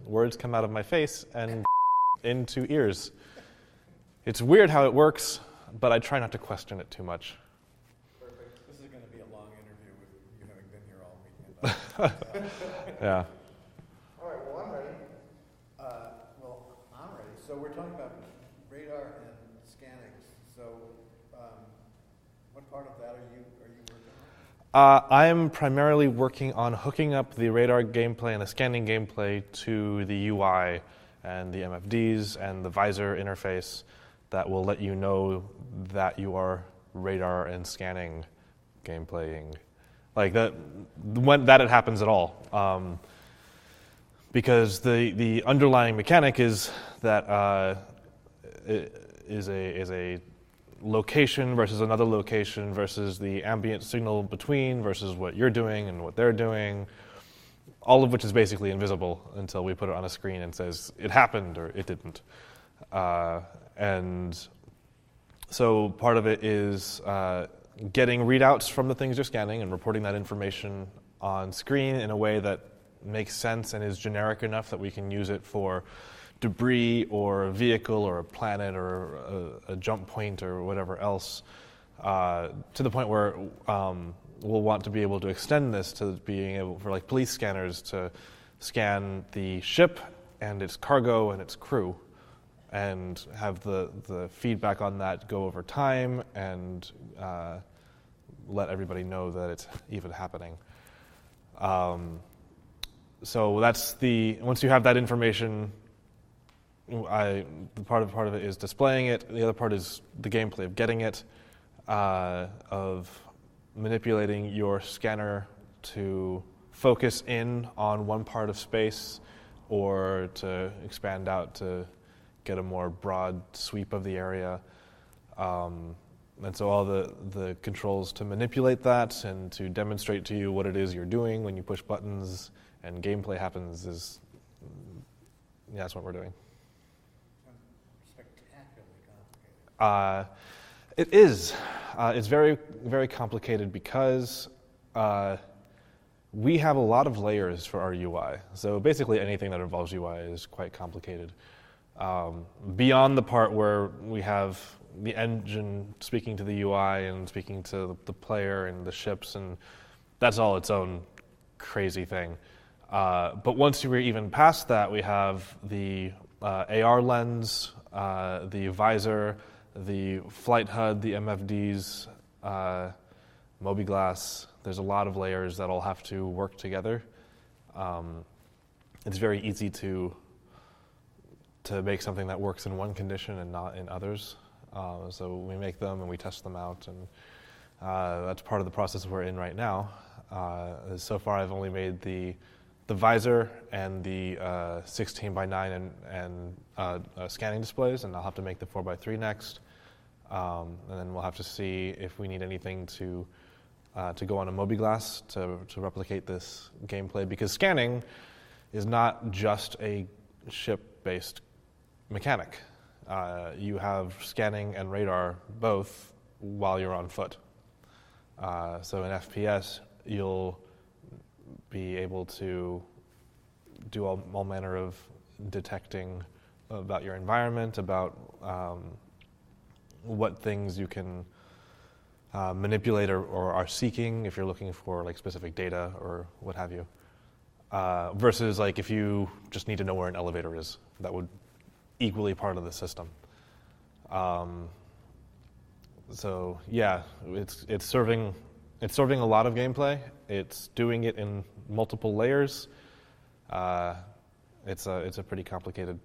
Words come out of my face and into ears. It's weird how it works, but I try not to question it too much. Perfect. This is going to be a long interview with you having been here all weekend. Yeah. All right, well, I'm ready. So we're talking about radar and scanning. So what part of that are you working on? I'm primarily working on hooking up the radar gameplay and the scanning gameplay to the UI and the MFDs and the visor interface that will let you know that you are radar and scanning gameplaying. Like that, when that it happens at all. Because the underlying mechanic is that is a location versus another location versus the ambient signal between versus what you're doing and what they're doing, all of which is basically invisible until we put it on a screen and says it happened or it didn't. And so part of it is getting readouts from the things you're scanning and reporting that information on screen in a way that makes sense and is generic enough that we can use it for debris or a vehicle or a planet or a jump point or whatever else, to the point where we'll want to be able to extend this to being able for like police scanners to scan the ship and its cargo and its crew and have the feedback on that go over time and let everybody know that it's even happening. So that's once you have that information, the part of it is displaying it. The other part is the gameplay of getting it, of manipulating your scanner to focus in on one part of space or to expand out to get a more broad sweep of the area. And so all the controls to manipulate that and to demonstrate to you what it is you're doing when you push buttons and gameplay happens that's what we're doing. Spectacularly complicated. It is. It's very, very complicated because we have a lot of layers for our UI. So basically anything that involves UI is quite complicated. Beyond the part where we have the engine speaking to the UI and speaking to the player and the ships, and that's all its own crazy thing. But once you're even past that, we have the AR lens, the visor, the flight HUD, the MFDs, Mobiglass. There's a lot of layers that all have to work together. It's very easy to make something that works in one condition and not in others. So we make them and we test them out, and that's part of the process we're in right now. So far, I've only made the visor and the 16:9 and scanning displays, and I'll have to make the 4:3 next. And then we'll have to see if we need anything to go on a Mobiglass to replicate this gameplay, because scanning is not just a ship-based mechanic. You have scanning and radar both while you're on foot. So in FPS, you'll be able to do all manner of detecting about your environment, about what things you can manipulate or are seeking if you're looking for like specific data or what have you. Versus like if you just need to know where an elevator is, that would equally part of the system. So yeah, it's serving a lot of gameplay. It's doing it in multiple layers. It's a pretty complicated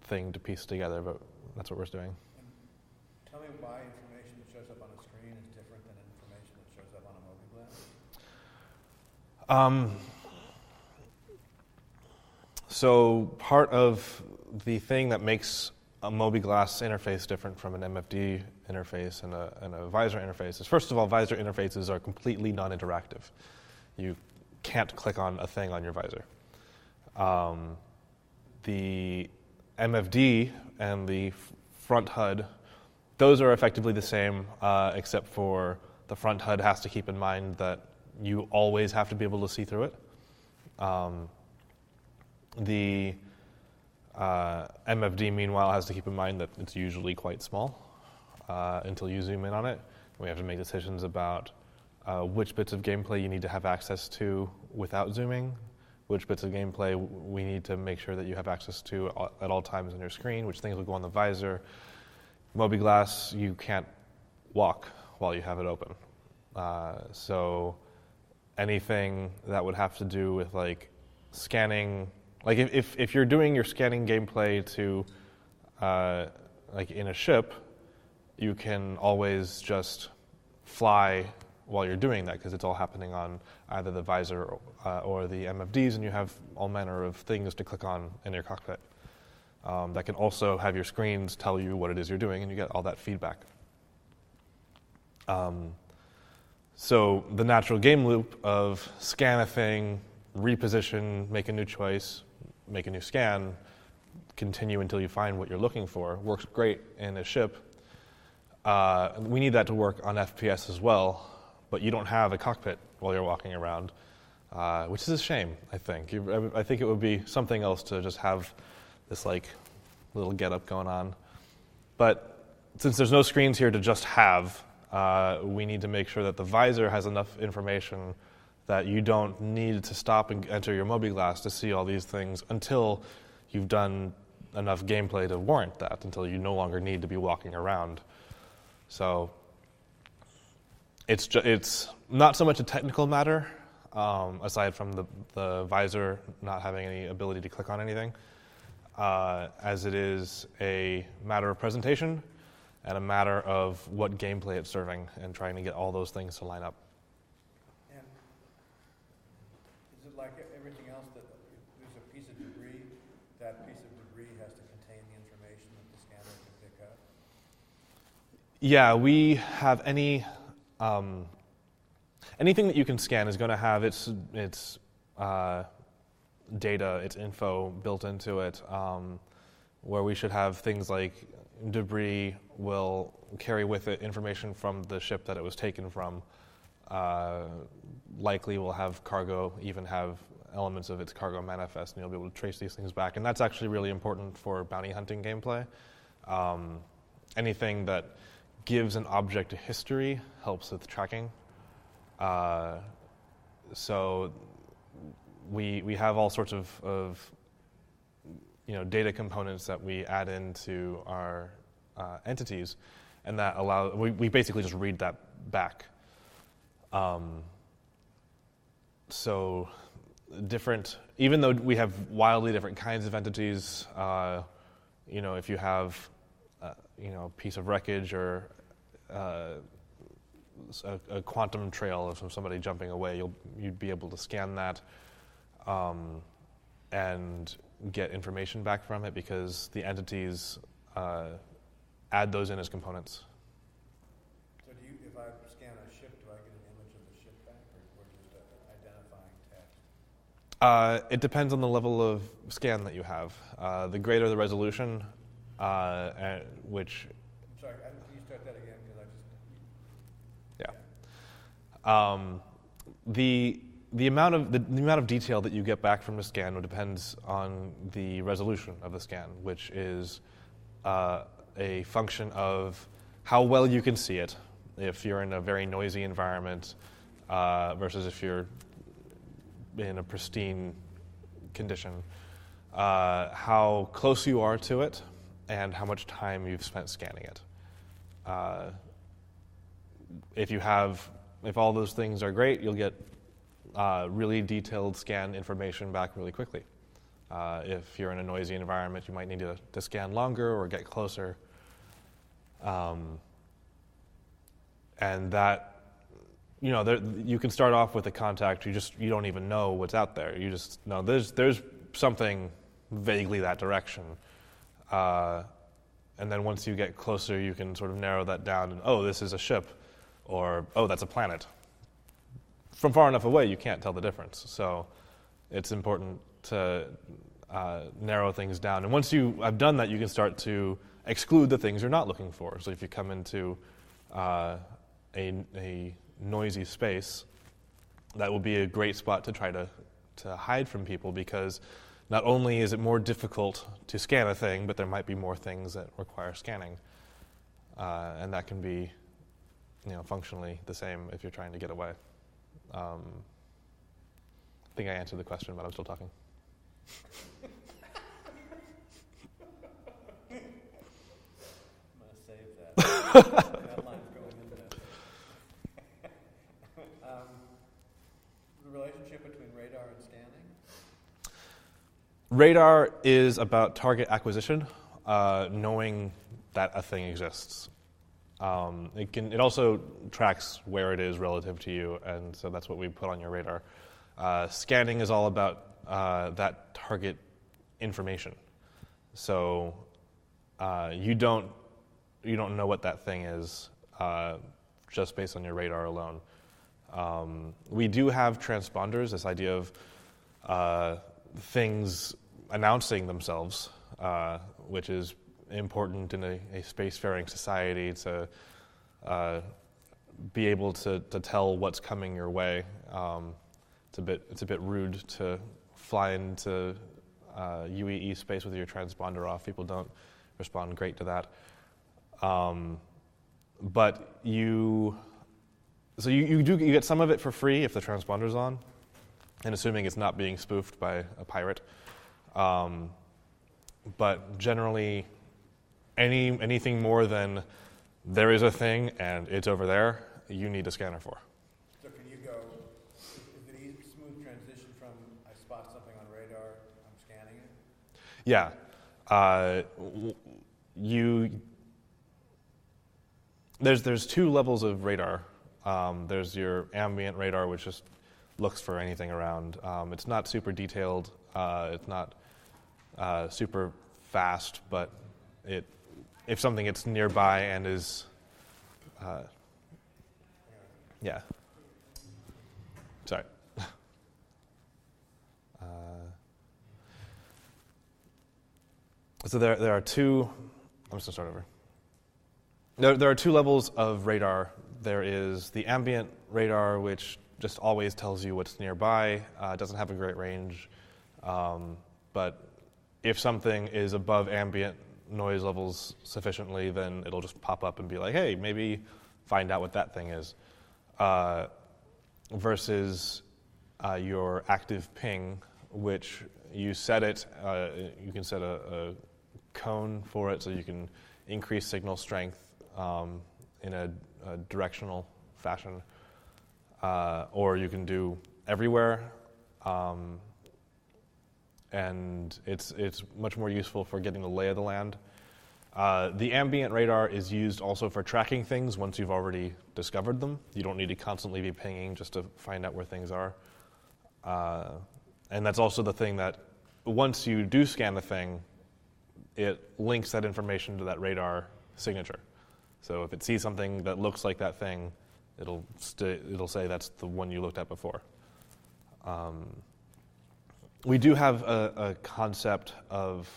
thing to piece together, but that's what we're doing. And tell me why information that shows up on a screen is different than information that shows up on a Mobiglass. So part of the thing that makes a Mobiglass interface different from an MFD interface and a visor interface is, first of all, visor interfaces are completely non-interactive. You can't click on a thing on your visor. The MFD and the front HUD, those are effectively the same, except for the front HUD has to keep in mind that you always have to be able to see through it. The MFD, meanwhile, has to keep in mind that it's usually quite small until you zoom in on it. We have to make decisions about which bits of gameplay you need to have access to without zooming, which bits of gameplay we need to make sure that you have access to at all times on your screen, which things will go on the visor. Mobi-Glass, you can't walk while you have it open. So anything that would have to do with like scanning, like if you're doing your scanning gameplay to like in a ship, you can always just fly while you're doing that because it's all happening on either the visor or the MFDs, and you have all manner of things to click on in your cockpit. That can also have your screens tell you what it is you're doing, and you get all that feedback. So the natural game loop of scan a thing, reposition, make a new choice, make a new scan, continue until you find what you're looking for, works great in a ship. We need that to work on FPS as well, but you don't have a cockpit while you're walking around, which is a shame, I think. I think it would be something else to just have this like little get-up going on. But since there's no screens here to just have, we need to make sure that the visor has enough information that you don't need to stop and enter your Mobi-Glass to see all these things until you've done enough gameplay to warrant that, until you no longer need to be walking around. So it's not so much a technical matter, aside from the visor not having any ability to click on anything, as it is a matter of presentation and a matter of what gameplay it's serving and trying to get all those things to line up. And is it like everything else that there's a piece of debris, that piece of debris has to contain the information that the scanner can pick up? Yeah, we have anything that you can scan is going to have its data, its info built into it, where we should have things like debris will carry with it information from the ship that it was taken from. Likely will have cargo, even have elements of its cargo manifest, and you'll be able to trace these things back. And that's actually really important for bounty hunting gameplay. Anything that gives an object a history helps with tracking. So we have all sorts of data components that we add into our entities, and that allow we basically just read that back. So even though we have wildly different kinds of entities, if you have a piece of wreckage or a quantum trail of somebody jumping away, you'd be able to scan that and get information back from it because the entities add those in as components. So if I scan a ship, do I get an image of the ship back or just an identifying text? It depends on the level of scan that you have. The greater the resolution, which... I'm sorry, can you start that again? The amount of detail that you get back from the scan depends on the resolution of the scan, which is a function of how well you can see it. If you're in a very noisy environment versus if you're in a pristine condition, how close you are to it, and how much time you've spent scanning it. If all those things are great, you'll get really detailed scan information back really quickly. If you're in a noisy environment, you might need to scan longer or get closer. And that, you can start off with a contact, you don't even know what's out there. You just know there's something vaguely that direction. And then once you get closer, you can sort of narrow that down and, oh, this is a ship, or, oh, that's a planet. From far enough away, you can't tell the difference. So it's important to narrow things down. And once you have done that, you can start to exclude the things you're not looking for. So if you come into a noisy space, that will be a great spot to try to hide from people, because not only is it more difficult to scan a thing, but there might be more things that require scanning. And that can be, functionally the same if you're trying to get away. I think I answered the question, but I'm still talking. I'm going to save that. That line's going in there. The relationship between radar and scanning? Radar is about target acquisition, knowing that a thing exists. It also tracks where it is relative to you, and so that's what we put on your radar. Scanning is all about that target information. So you don't know what that thing is just based on your radar alone. We do have transponders, this idea of things announcing themselves, which is important in a spacefaring society to be able to tell what's coming your way. It's a bit rude to fly into UEE space with your transponder off. People don't respond great to that. But you get some of it for free if the transponder's on, and assuming it's not being spoofed by a pirate. But generally, anything more than there is a thing and it's over there, you need a scanner for. So can you go, is it a smooth transition from I spot something on radar, I'm scanning it? Yeah. There's two levels of radar. There's your ambient radar, which just looks for anything around. It's not super detailed. It's not super fast, but if something gets nearby and is, yeah. Sorry. So there are two. I'm just gonna start over. There are two levels of radar. There is the ambient radar, which just always tells you what's nearby. It doesn't have a great range, but if something is above ambient noise levels sufficiently, then it'll just pop up and be like, hey, maybe find out what that thing is. Versus your active ping, which you set it, you can set a cone for it so you can increase signal strength in a directional fashion, or you can do everywhere, and it's much more useful for getting the lay of the land. The ambient radar is used also for tracking things once you've already discovered them. You don't need to constantly be pinging just to find out where things are. And that's also the thing that once you do scan the thing, it links that information to that radar signature. So if it sees something that looks like that thing, it'll say that's the one you looked at before. We do have a concept of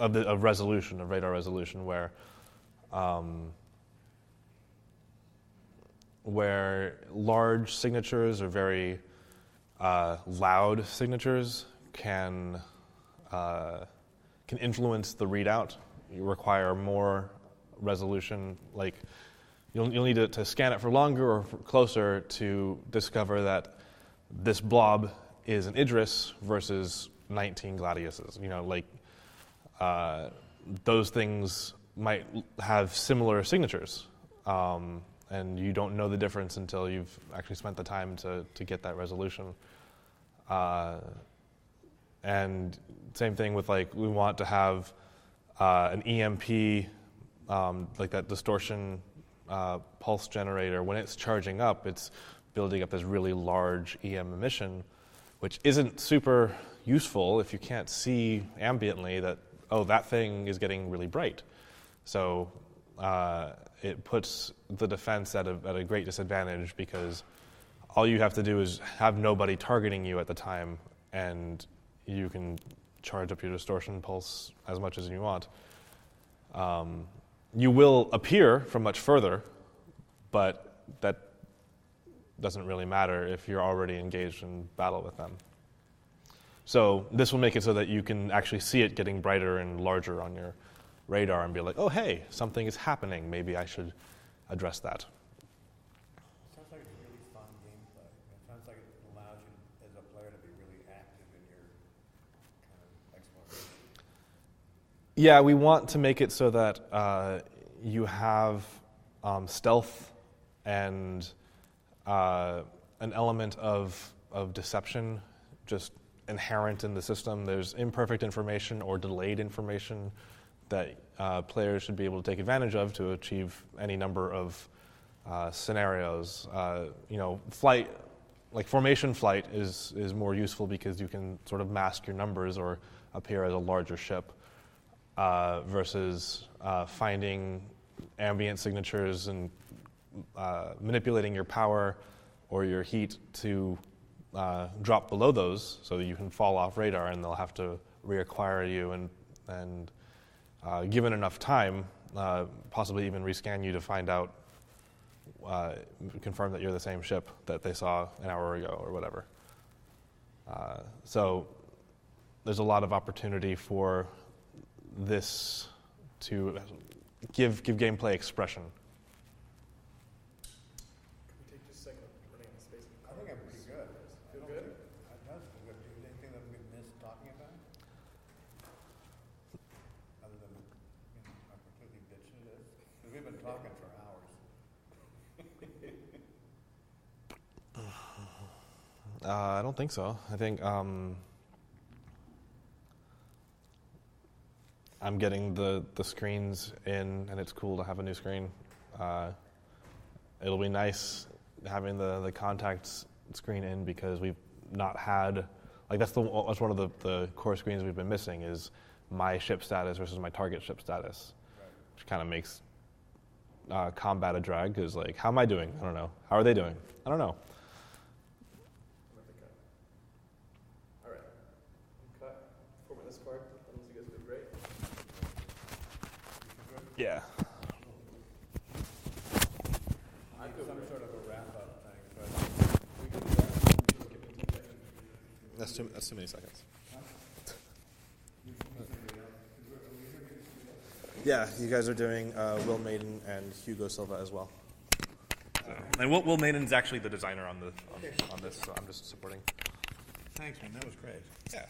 resolution, of radar resolution, where large signatures or very loud signatures can influence the readout. You require more resolution. Like you'll need to scan it for longer or for closer to discover that this blob is an Idris versus 19 gladiuses. Those things might have similar signatures, and you don't know the difference until you've actually spent the time to get that resolution. And same thing with we want to have an EMP, like that distortion pulse generator. When it's charging up, it's building up this really large EM emission, which isn't super useful if you can't see ambiently that, oh, that thing is getting really bright. So it puts the defense at a great disadvantage because all you have to do is have nobody targeting you at the time, and you can charge up your distortion pulse as much as you want. You will appear from much further, but that doesn't really matter if you're already engaged in battle with them. So this will make it so that you can actually see it getting brighter and larger on your radar and be like, oh, hey, something is happening. Maybe I should address that. Sounds like it's really fun gameplay. It sounds like it allows you as a player to be really active in your kind of exploration. Yeah, we want to make it so that you have stealth and an element of deception just inherent in the system. There's imperfect information or delayed information that players should be able to take advantage of to achieve any number of scenarios. Flight, like formation flight, is more useful because you can sort of mask your numbers or appear as a larger ship versus finding ambient signatures and manipulating your power or your heat to drop below those so that you can fall off radar, and they'll have to reacquire you and given enough time, possibly even rescan you to find out, confirm that you're the same ship that they saw an hour ago or whatever. So there's a lot of opportunity for this to give gameplay expression. Can we take just a second running out of space? I think I'm pretty good. Feel good? It does feel good. Do you have anything that we missed talking about? Other than, I'm completely bitching this? Because we've been talking for hours. I don't think so. I think I'm getting the screens in, and it's cool to have a new screen. It'll be nice having the contacts screen in because we've not had, like that's one of the core screens we've been missing is my ship status versus my target ship status, Right. which kind of makes combat a drag because like, how am I doing? I don't know. How are they doing? I don't know. I'm at the cut. All right. Cut. Format this card. Unless you guys did great. Yeah. I feel Some great. sort of a wrap-up thing, but We can do that. We'll just give it 2 seconds. That's too many seconds. Yeah, you guys are doing Will Maiden and Hugo Silva as well. And Will Maiden's actually the designer on this, so I'm just supporting. thanks, man. That was great. Yeah.